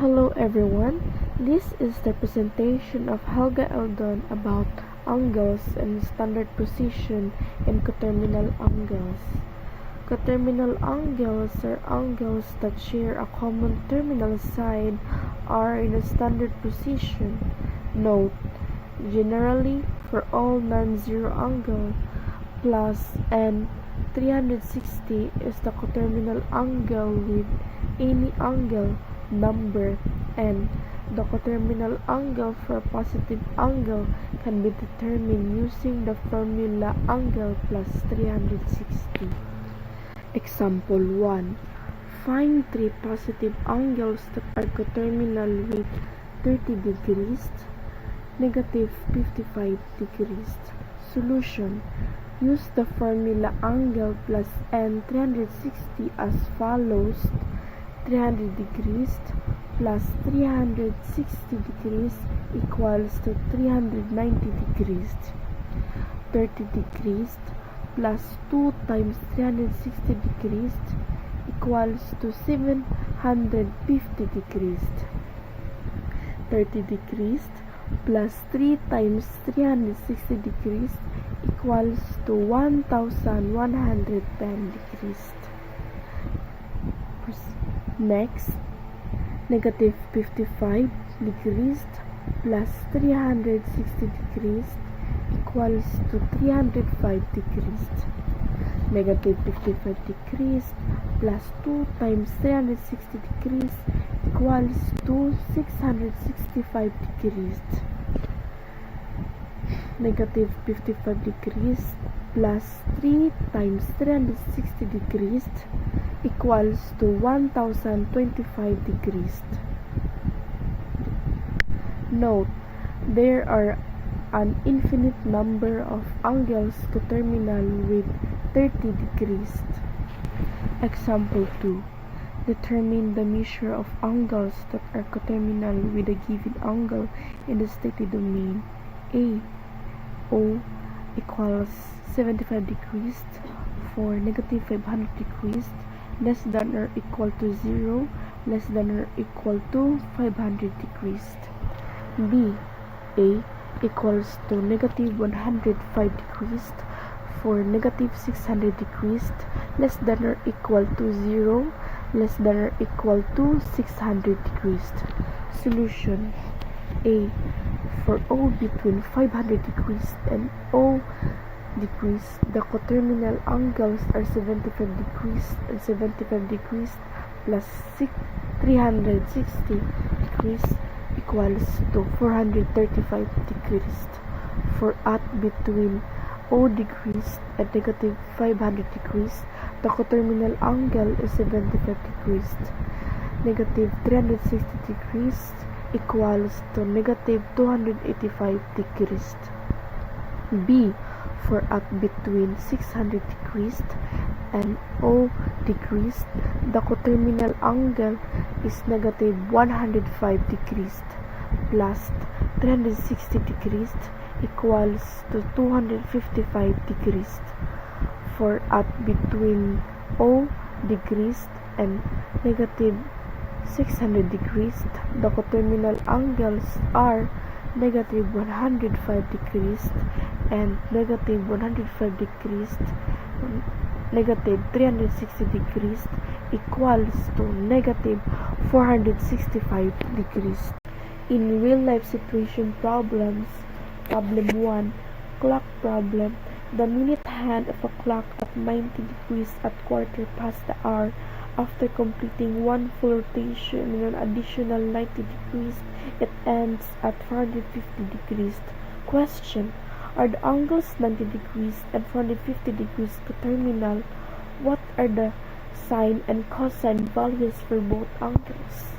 Hello everyone, this is the presentation of Helga Eldon about angles and standard position in coterminal angles. Coterminal angles are angles that share a common terminal side are in a standard position. Note, generally for all non-zero angle, plus and 360 is the coterminal angle with any angle number, and the coterminal angle for a positive angle can be determined using the formula angle plus 360. Example 1. Find three positive angles that are coterminal with 30 degrees, negative 55 degrees. Solution. Use the formula angle plus n 360 as follows. 300 degrees plus 360 degrees equals to 390 degrees. 30 degrees plus 2 times 360 degrees equals to 750 degrees. 30 degrees plus 3 times 360 degrees equals to 1110 degrees. Next, negative 55 degrees plus 360 degrees equals to 305 degrees. Negative 55 degrees plus 2 times 360 degrees equals to 665 degrees. Negative 55 degrees plus 3 times 360 degrees equals to 1025 degrees. Note, there are an infinite number of angles coterminal with 30 degrees. Example 2. Determine the measure of angles that are coterminal with a given angle in the stated domain. A. O equals 75 degrees for negative 500 degrees less than or equal to 0, less than or equal to 500 degrees. B. A equals to negative 105 degrees for negative 600 degrees less than or equal to 0, less than or equal to 600 degrees. Solution. A. For O between 500 degrees and O degrees, the coterminal angles are 75 degrees and 75 degrees plus 360 degrees equals to 435 degrees. For at between O degrees and negative 500 degrees, the coterminal angle is 75 degrees. Negative 360 degrees equals to negative 285 degrees. B. For at between 600 degrees and O degrees, the coterminal angle is negative 105 degrees plus 360 degrees equals to 255 degrees. For at between O degrees and negative 600 degrees, the coterminal angles are negative 105 degrees and negative 105 degrees, negative 360 degrees equals to negative 465 degrees. In real-life situation problems, problem 1, clock problem, the minute hand of a clock at 90 degrees at quarter past the hour. After completing one full rotation in an additional 90 degrees, it ends at 450 degrees. Question. Are the angles 90 degrees and 450 degrees coterminal? What are the sine and cosine values for both angles?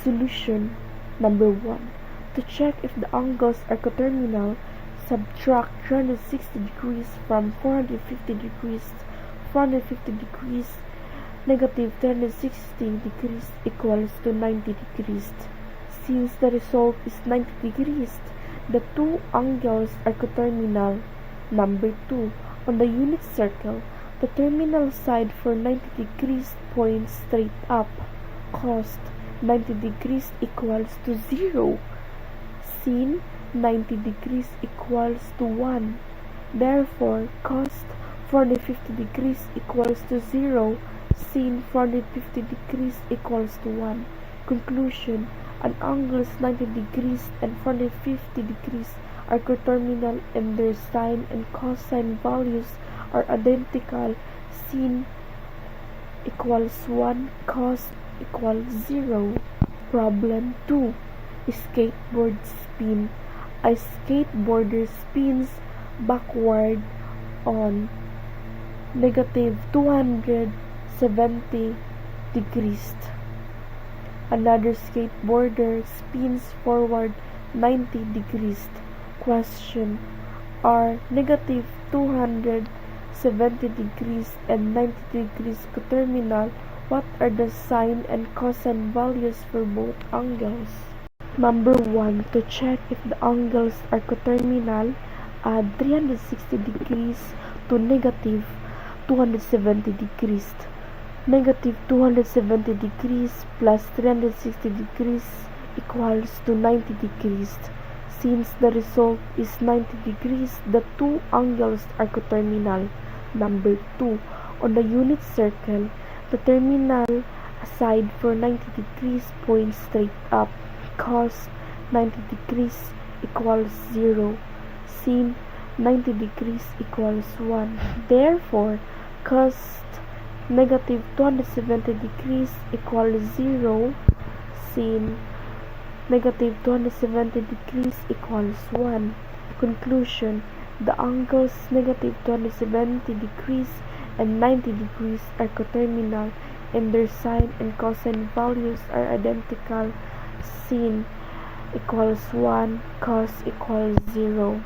Solution. Number 1. To check if the angles are coterminal, subtract 360 degrees from 450 degrees. 450 degrees negative 360 degrees equals to 90 degrees. Since the result is 90 degrees, the two angles are coterminal. Number 2. On the unit circle, the terminal side for 90 degrees points straight up. Cost 90 degrees equals to 0. Sin 90 degrees equals to 1. Therefore, cos 450 degrees equals to 0. Sin 450 degrees equals to 1. Conclusion: an angles 90 degrees and 450 degrees are coterminal and their sine and cosine values are identical. Sin equals 1, cos equals 0. Problem 2. Skateboard spin. A skateboarder spins backward on negative 270 degrees. Another skateboarder spins forward 90 degrees. Question: are negative 270 degrees and 90 degrees coterminal? What are the sine and cosine values for both angles? Number 1. To check if the angles are coterminal, add 360 degrees to negative 270 degrees. Negative 270 degrees plus 360 degrees equals to 90 degrees. Since the result is 90 degrees, the two angles are coterminal. Number 2. On the unit circle, the terminal aside for 90 degrees points straight up. Cos 90 degrees equals 0. Sin 90 degrees equals 1. Therefore, cos negative 270 degrees equals 0. Sin negative 270 degrees equals 1. Conclusion: the angles negative 270 degrees and 90 degrees are coterminal and their sine and cosine values are identical. Sin equals 1, cos equals 0.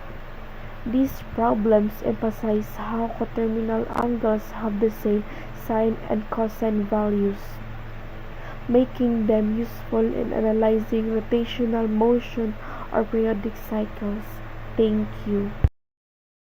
These problems emphasize how coterminal angles have the same sine and cosine values, making them useful in analyzing rotational motion or periodic cycles. Thank you.